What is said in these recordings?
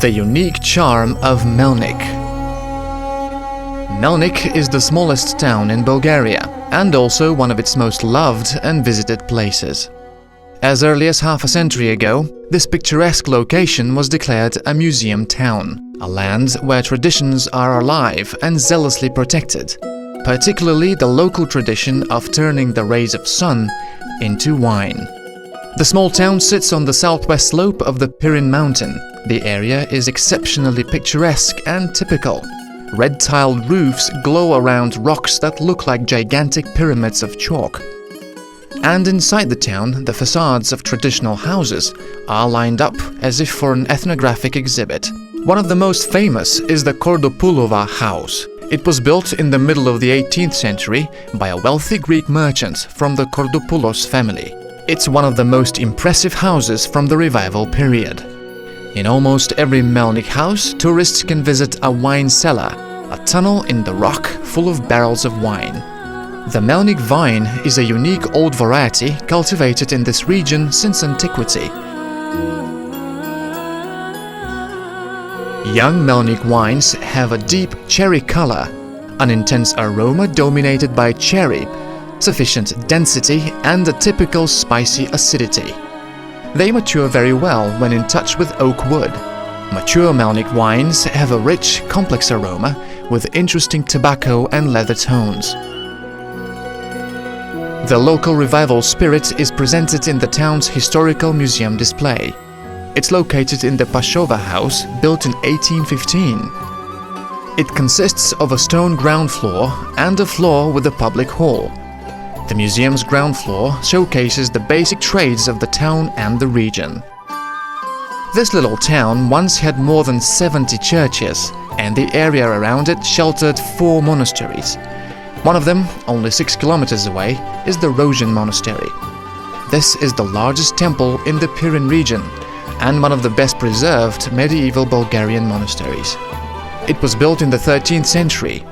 The unique charm of Melnik. Melnik is the smallest town in Bulgaria and also one of its most loved and visited places. As early as half a century ago, this picturesque location was declared a museum town, a land where traditions are alive and zealously protected, particularly the local tradition of turning the rays of sun into wine. The small town sits on the southwest slope of the Pirin mountain. The area is exceptionally picturesque and typical. Red-tiled roofs glow around rocks that look like gigantic pyramids of chalk. And inside the town, the facades of traditional houses are lined up as if for an ethnographic exhibit. One of the most famous is the Kordopulova house. It was built in the middle of the 18th century by a wealthy Greek merchant from the Kordopoulos family. It's one of the most impressive houses from the revival period. In almost every Melnik house, tourists can visit a wine cellar, a tunnel in the rock full of barrels of wine. The Melnik vine is a unique old variety cultivated in this region since antiquity. Young Melnik wines have a deep cherry color, an intense aroma dominated by cherry, sufficient density and a typical spicy acidity. They mature very well when in touch with oak wood. Mature Melnik wines have a rich, complex aroma with interesting tobacco and leather tones. The local revival spirit is presented in the town's historical museum display. It's located in the Pashova house, built in 1815. It consists of a stone ground floor and a floor with a public hall. The museum's ground floor showcases the basic trades of the town and the region. This little town once had more than 70 churches, and the area around it sheltered 4 monasteries. One of them, only 6 kilometers away, is the Rosian Monastery. This is the largest temple in the Pirin region and one of the best preserved medieval Bulgarian monasteries. It was built in the 13th century.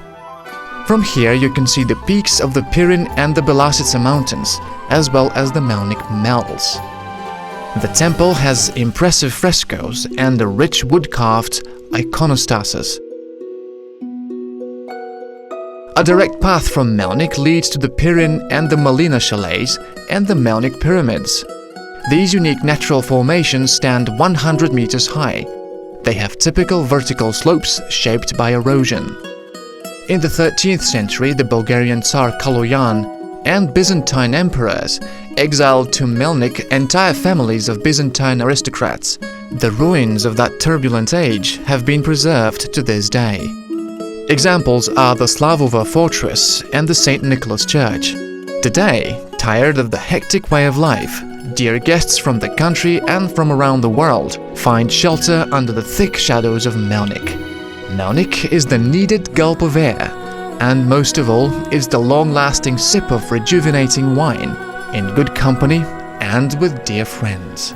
From here you can see the peaks of the Pirin and the Belasica mountains, as well as the Melnik Mells. The temple has impressive frescoes and a rich wood-carved iconostasis. A direct path from Melnik leads to the Pirin and the Malina chalets and the Melnik pyramids. These unique natural formations stand 100 meters high. They have typical vertical slopes shaped by erosion. In the 13th century, the Bulgarian Tsar Kaloyan and Byzantine emperors exiled to Melnik entire families of Byzantine aristocrats. The ruins of that turbulent age have been preserved to this day. Examples are the Slavova fortress and the St. Nicholas Church. Today, tired of the hectic way of life, dear guests from the country and from around the world find shelter under the thick shadows of Melnik. Melnik is the needed gulp of air, and most of all, is the long-lasting sip of rejuvenating wine, in good company and with dear friends.